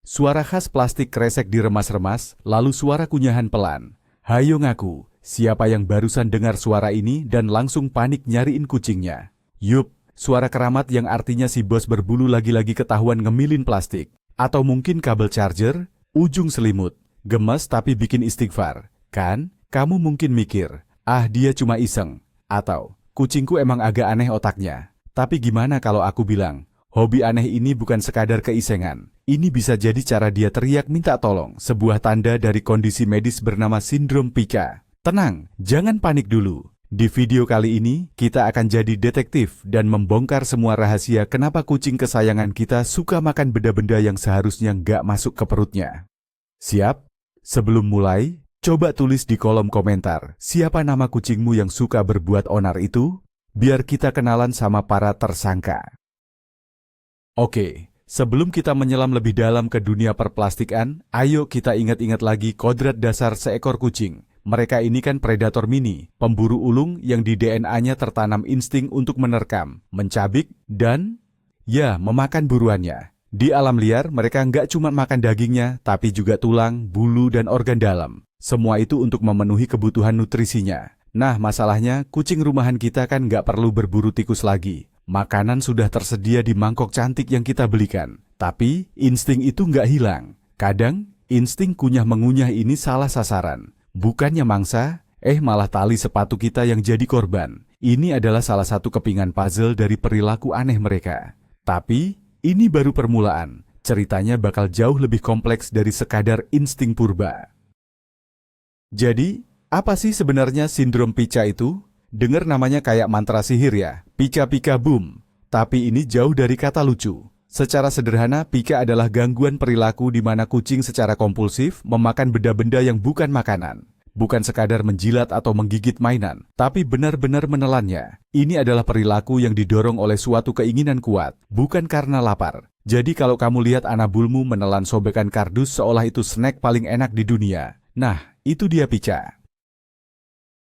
Suara khas plastik kresek diremas-remas, lalu suara kunyahan pelan. Hayo ngaku, siapa yang barusan dengar suara ini dan langsung panik nyariin kucingnya? Yup, suara keramat yang artinya si bos berbulu lagi-lagi ketahuan ngemilin plastik. Atau mungkin kabel charger, ujung selimut. Gemes tapi bikin istighfar. Kan, kamu mungkin mikir, ah dia cuma iseng. Atau, kucingku emang agak aneh otaknya. Tapi gimana kalau aku bilang, hobi aneh ini bukan sekadar keisengan. Ini bisa jadi cara dia teriak minta tolong, sebuah tanda dari kondisi medis bernama sindrom Pica. Tenang, jangan panik dulu. Di video kali ini, kita akan jadi detektif dan membongkar semua rahasia kenapa kucing kesayangan kita suka makan benda-benda yang seharusnya nggak masuk ke perutnya. Siap? Sebelum mulai, coba tulis di kolom komentar, siapa nama kucingmu yang suka berbuat onar itu? Biar kita kenalan sama para tersangka. Oke. Sebelum kita menyelam lebih dalam ke dunia perplastikan, ayo kita ingat-ingat lagi kodrat dasar seekor kucing. Mereka ini kan predator mini, pemburu ulung yang di DNA-nya tertanam insting untuk menerkam, mencabik, dan ya, memakan buruannya. Di alam liar, mereka nggak cuma makan dagingnya, tapi juga tulang, bulu, dan organ dalam. Semua itu untuk memenuhi kebutuhan nutrisinya. Nah, masalahnya, kucing rumahan kita kan nggak perlu berburu tikus lagi. Makanan sudah tersedia di mangkok cantik yang kita belikan. Tapi, insting itu nggak hilang. Kadang, insting kunyah-mengunyah ini salah sasaran. Bukannya mangsa, malah tali sepatu kita yang jadi korban. Ini adalah salah satu kepingan puzzle dari perilaku aneh mereka. Tapi, ini baru permulaan. Ceritanya bakal jauh lebih kompleks dari sekadar insting purba. Jadi, apa sih sebenarnya sindrom Pica itu? Dengar namanya kayak mantra sihir ya, Pika-pika boom. Tapi ini jauh dari kata lucu. Secara sederhana, Pica adalah gangguan perilaku di mana kucing secara kompulsif memakan benda-benda yang bukan makanan. Bukan sekadar menjilat atau menggigit mainan, tapi benar-benar menelannya. Ini adalah perilaku yang didorong oleh suatu keinginan kuat, bukan karena lapar. Jadi kalau kamu lihat Anabulmu menelan sobekan kardus seolah itu snack paling enak di dunia. Nah, itu dia Pica.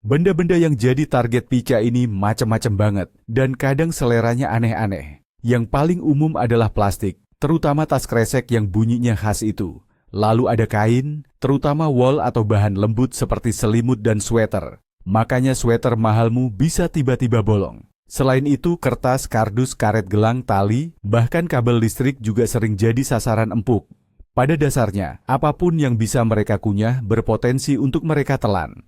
Benda-benda yang jadi target Pica ini macam-macam banget, dan kadang seleranya aneh-aneh. Yang paling umum adalah plastik, terutama tas kresek yang bunyinya khas itu. Lalu ada kain, terutama wol atau bahan lembut seperti selimut dan sweater. Makanya sweater mahalmu bisa tiba-tiba bolong. Selain itu, kertas, kardus, karet gelang, tali, bahkan kabel listrik juga sering jadi sasaran empuk. Pada dasarnya, apapun yang bisa mereka kunyah berpotensi untuk mereka telan.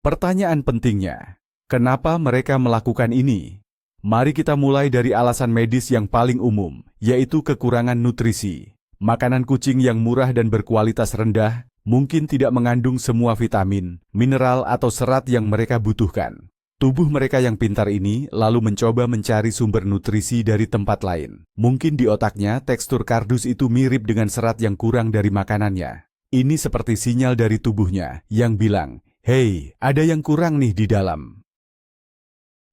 Pertanyaan pentingnya, kenapa mereka melakukan ini? Mari kita mulai dari alasan medis yang paling umum, yaitu kekurangan nutrisi. Makanan kucing yang murah dan berkualitas rendah mungkin tidak mengandung semua vitamin, mineral, atau serat yang mereka butuhkan. Tubuh mereka yang pintar ini lalu mencoba mencari sumber nutrisi dari tempat lain. Mungkin di otaknya tekstur kardus itu mirip dengan serat yang kurang dari makanannya. Ini seperti sinyal dari tubuhnya yang bilang, "Hei, ada yang kurang nih di dalam."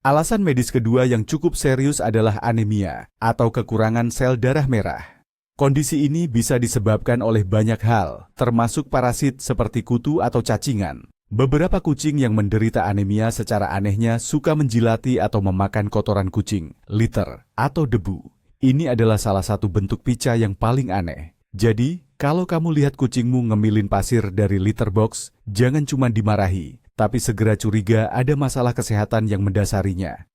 Alasan medis kedua yang cukup serius adalah anemia atau kekurangan sel darah merah. Kondisi ini bisa disebabkan oleh banyak hal, termasuk parasit seperti kutu atau cacingan. Beberapa kucing yang menderita anemia secara anehnya suka menjilati atau memakan kotoran kucing, litter, atau debu. Ini adalah salah satu bentuk Pica yang paling aneh. Jadi, kalau kamu lihat kucingmu ngemilin pasir dari litter box, jangan cuma dimarahi, tapi segera curiga ada masalah kesehatan yang mendasarinya.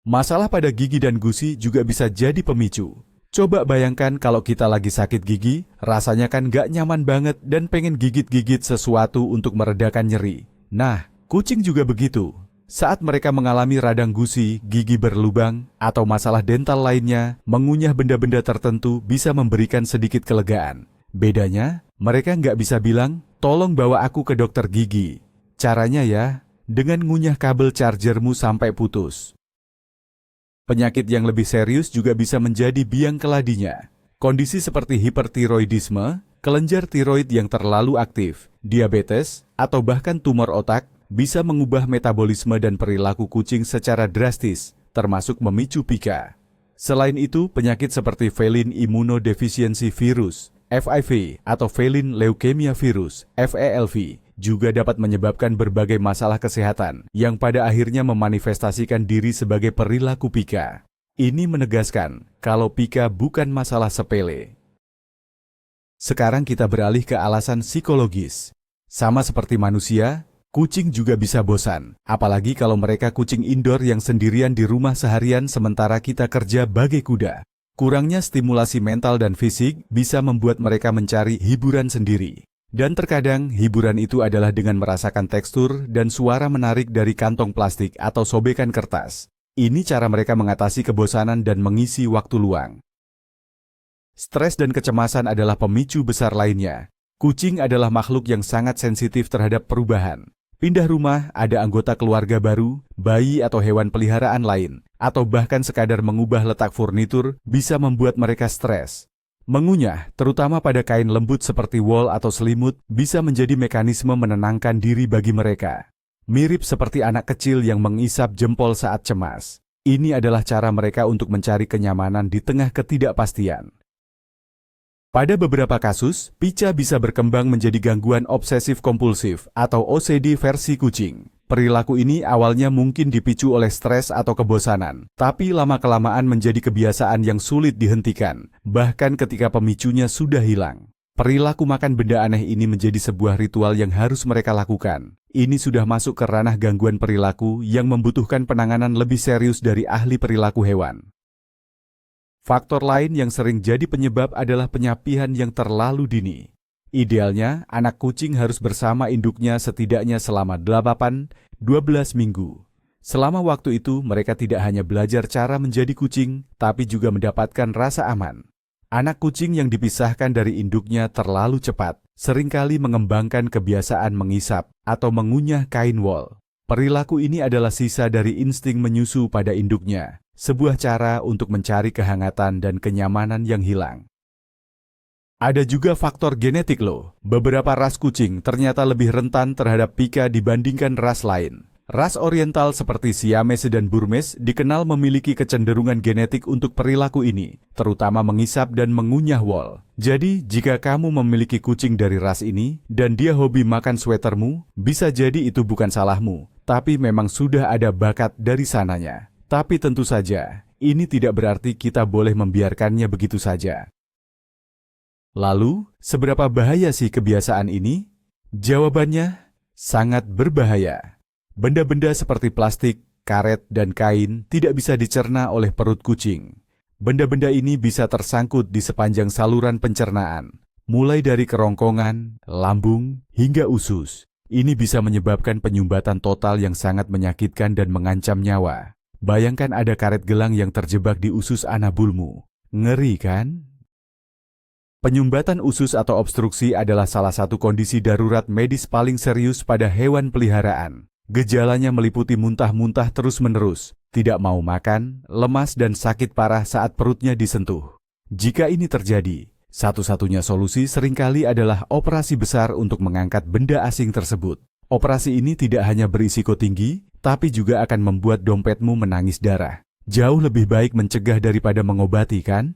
Masalah pada gigi dan gusi juga bisa jadi pemicu. Coba bayangkan kalau kita lagi sakit gigi, rasanya kan gak nyaman banget dan pengen gigit-gigit sesuatu untuk meredakan nyeri. Nah, kucing juga begitu. Saat mereka mengalami radang gusi, gigi berlubang, atau masalah dental lainnya, mengunyah benda-benda tertentu bisa memberikan sedikit kelegaan. Bedanya, mereka nggak bisa bilang, "Tolong bawa aku ke dokter gigi." Caranya ya, dengan ngunyah kabel chargermu sampai putus. Penyakit yang lebih serius juga bisa menjadi biang keladinya. Kondisi seperti hipertiroidisme, kelenjar tiroid yang terlalu aktif, diabetes, atau bahkan tumor otak, bisa mengubah metabolisme dan perilaku kucing secara drastis, termasuk memicu Pica. Selain itu, penyakit seperti feline immunodeficiency virus, FIV, atau feline leukemia virus, FELV, juga dapat menyebabkan berbagai masalah kesehatan yang pada akhirnya memanifestasikan diri sebagai perilaku Pica. Ini menegaskan kalau Pica bukan masalah sepele. Sekarang kita beralih ke alasan psikologis. Sama seperti manusia, kucing juga bisa bosan, apalagi kalau mereka kucing indoor yang sendirian di rumah seharian sementara kita kerja bagai kuda. Kurangnya stimulasi mental dan fisik bisa membuat mereka mencari hiburan sendiri. Dan terkadang hiburan itu adalah dengan merasakan tekstur dan suara menarik dari kantong plastik atau sobekan kertas. Ini cara mereka mengatasi kebosanan dan mengisi waktu luang. Stres dan kecemasan adalah pemicu besar lainnya. Kucing adalah makhluk yang sangat sensitif terhadap perubahan. Pindah rumah, ada anggota keluarga baru, bayi atau hewan peliharaan lain, atau bahkan sekadar mengubah letak furnitur bisa membuat mereka stres. Mengunyah, terutama pada kain lembut seperti wol atau selimut, bisa menjadi mekanisme menenangkan diri bagi mereka. Mirip seperti anak kecil yang mengisap jempol saat cemas. Ini adalah cara mereka untuk mencari kenyamanan di tengah ketidakpastian. Pada beberapa kasus, pica bisa berkembang menjadi gangguan obsesif-kompulsif atau OCD versi kucing. Perilaku ini awalnya mungkin dipicu oleh stres atau kebosanan, tapi lama-kelamaan menjadi kebiasaan yang sulit dihentikan, bahkan ketika pemicunya sudah hilang. Perilaku makan benda aneh ini menjadi sebuah ritual yang harus mereka lakukan. Ini sudah masuk ke ranah gangguan perilaku yang membutuhkan penanganan lebih serius dari ahli perilaku hewan. Faktor lain yang sering jadi penyebab adalah penyapihan yang terlalu dini. Idealnya, anak kucing harus bersama induknya setidaknya selama 8-12 minggu. Selama waktu itu, mereka tidak hanya belajar cara menjadi kucing, tapi juga mendapatkan rasa aman. Anak kucing yang dipisahkan dari induknya terlalu cepat, seringkali mengembangkan kebiasaan mengisap atau mengunyah kain wol. Perilaku ini adalah sisa dari insting menyusu pada induknya, sebuah cara untuk mencari kehangatan dan kenyamanan yang hilang. Ada juga faktor genetik loh. Beberapa ras kucing ternyata lebih rentan terhadap pica dibandingkan ras lain. Ras oriental seperti Siamese dan Burmese dikenal memiliki kecenderungan genetik untuk perilaku ini, terutama mengisap dan mengunyah wol. Jadi, jika kamu memiliki kucing dari ras ini, dan dia hobi makan sweatermu, bisa jadi itu bukan salahmu, tapi memang sudah ada bakat dari sananya. Tapi tentu saja, ini tidak berarti kita boleh membiarkannya begitu saja. Lalu, seberapa bahaya sih kebiasaan ini? Jawabannya, sangat berbahaya. Benda-benda seperti plastik, karet, dan kain tidak bisa dicerna oleh perut kucing. Benda-benda ini bisa tersangkut di sepanjang saluran pencernaan, mulai dari kerongkongan, lambung, hingga usus. Ini bisa menyebabkan penyumbatan total yang sangat menyakitkan dan mengancam nyawa. Bayangkan ada karet gelang yang terjebak di usus anabulmu. Ngeri kan? Penyumbatan usus atau obstruksi adalah salah satu kondisi darurat medis paling serius pada hewan peliharaan. Gejalanya meliputi muntah-muntah terus-menerus, tidak mau makan, lemas dan sakit parah saat perutnya disentuh. Jika ini terjadi, satu-satunya solusi seringkali adalah operasi besar untuk mengangkat benda asing tersebut. Operasi ini tidak hanya berisiko tinggi, tapi juga akan membuat dompetmu menangis darah. Jauh lebih baik mencegah daripada mengobati, kan?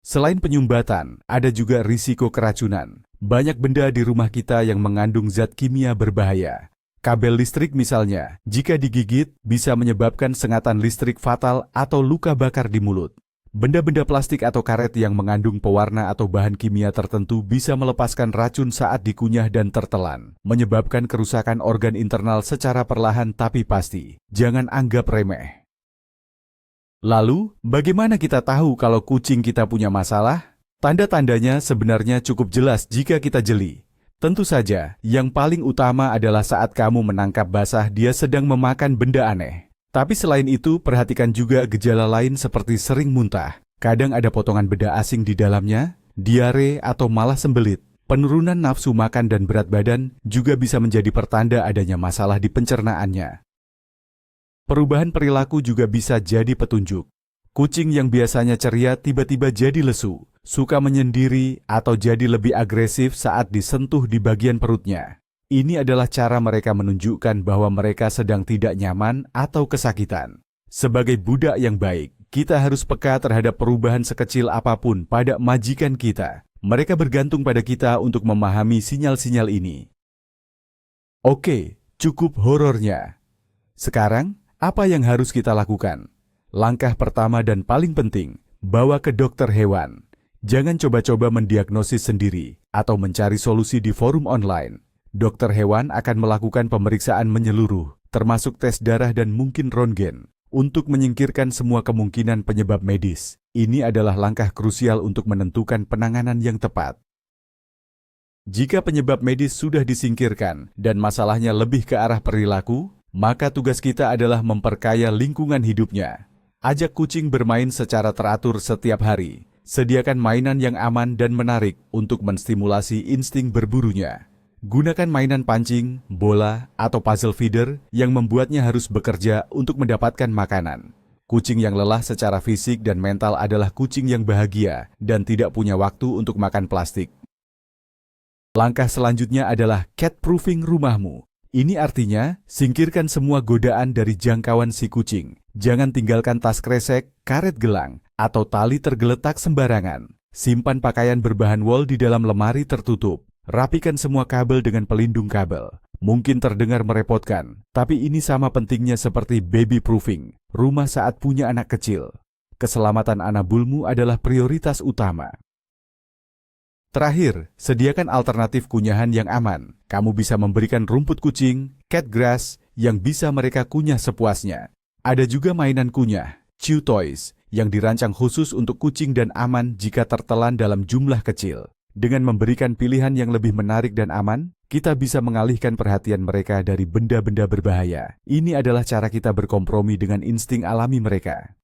Selain penyumbatan, ada juga risiko keracunan. Banyak benda di rumah kita yang mengandung zat kimia berbahaya. Kabel listrik misalnya, jika digigit, bisa menyebabkan sengatan listrik fatal atau luka bakar di mulut. Benda-benda plastik atau karet yang mengandung pewarna atau bahan kimia tertentu bisa melepaskan racun saat dikunyah dan tertelan, menyebabkan kerusakan organ internal secara perlahan tapi pasti. Jangan anggap remeh. Lalu, bagaimana kita tahu kalau kucing kita punya masalah? Tanda-tandanya sebenarnya cukup jelas jika kita jeli. Tentu saja, yang paling utama adalah saat kamu menangkap basah dia sedang memakan benda aneh. Tapi selain itu, perhatikan juga gejala lain seperti sering muntah. Kadang ada potongan benda asing di dalamnya, diare atau malah sembelit. Penurunan nafsu makan dan berat badan juga bisa menjadi pertanda adanya masalah di pencernaannya. Perubahan perilaku juga bisa jadi petunjuk. Kucing yang biasanya ceria tiba-tiba jadi lesu, suka menyendiri, atau jadi lebih agresif saat disentuh di bagian perutnya. Ini adalah cara mereka menunjukkan bahwa mereka sedang tidak nyaman atau kesakitan. Sebagai budak yang baik, kita harus peka terhadap perubahan sekecil apapun pada majikan kita. Mereka bergantung pada kita untuk memahami sinyal-sinyal ini. Oke, cukup horornya. Sekarang, apa yang harus kita lakukan? Langkah pertama dan paling penting, bawa ke dokter hewan. Jangan coba-coba mendiagnosis sendiri atau mencari solusi di forum online. Dokter hewan akan melakukan pemeriksaan menyeluruh, termasuk tes darah dan mungkin röntgen, untuk menyingkirkan semua kemungkinan penyebab medis. Ini adalah langkah krusial untuk menentukan penanganan yang tepat. Jika penyebab medis sudah disingkirkan dan masalahnya lebih ke arah perilaku, maka tugas kita adalah memperkaya lingkungan hidupnya. Ajak kucing bermain secara teratur setiap hari. Sediakan mainan yang aman dan menarik untuk menstimulasi insting berburunya. Gunakan mainan pancing, bola, atau puzzle feeder yang membuatnya harus bekerja untuk mendapatkan makanan. Kucing yang lelah secara fisik dan mental adalah kucing yang bahagia dan tidak punya waktu untuk makan plastik. Langkah selanjutnya adalah cat-proofing rumahmu. Ini artinya, singkirkan semua godaan dari jangkauan si kucing. Jangan tinggalkan tas kresek, karet gelang, atau tali tergeletak sembarangan. Simpan pakaian berbahan wol di dalam lemari tertutup. Rapikan semua kabel dengan pelindung kabel. Mungkin terdengar merepotkan, tapi ini sama pentingnya seperti baby proofing, rumah saat punya anak kecil. Keselamatan anak bulmu adalah prioritas utama. Terakhir, sediakan alternatif kunyahan yang aman. Kamu bisa memberikan rumput kucing, cat grass, yang bisa mereka kunyah sepuasnya. Ada juga mainan kunyah, chew toys, yang dirancang khusus untuk kucing dan aman jika tertelan dalam jumlah kecil. Dengan memberikan pilihan yang lebih menarik dan aman, kita bisa mengalihkan perhatian mereka dari benda-benda berbahaya. Ini adalah cara kita berkompromi dengan insting alami mereka.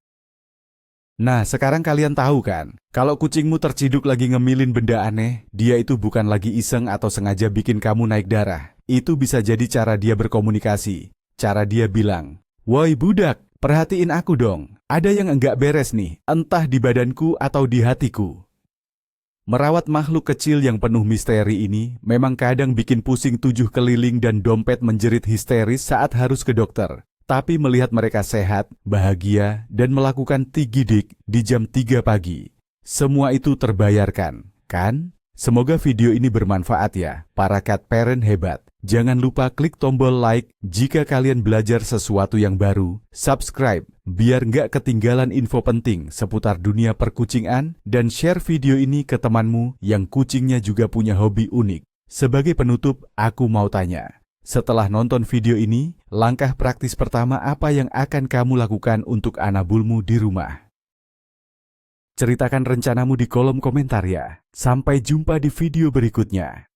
Nah, sekarang kalian tahu kan, kalau kucingmu terciduk lagi ngemilin benda aneh, dia itu bukan lagi iseng atau sengaja bikin kamu naik darah. Itu bisa jadi cara dia berkomunikasi. Cara dia bilang, "Woi budak, perhatiin aku dong. Ada yang enggak beres nih, entah di badanku atau di hatiku." Merawat makhluk kecil yang penuh misteri ini memang kadang bikin pusing 7 keliling dan dompet menjerit histeris saat harus ke dokter. Tapi melihat mereka sehat, bahagia, dan melakukan tigidik di jam 3 pagi, semua itu terbayarkan, kan? Semoga video ini bermanfaat ya, para cat parent hebat. Jangan lupa klik tombol like jika kalian belajar sesuatu yang baru, subscribe biar nggak ketinggalan info penting seputar dunia perkucingan, dan share video ini ke temanmu yang kucingnya juga punya hobi unik. Sebagai penutup, aku mau tanya. Setelah nonton video ini, langkah praktis pertama apa yang akan kamu lakukan untuk anak bulmu di rumah? Ceritakan rencanamu di kolom komentar ya. Sampai jumpa di video berikutnya.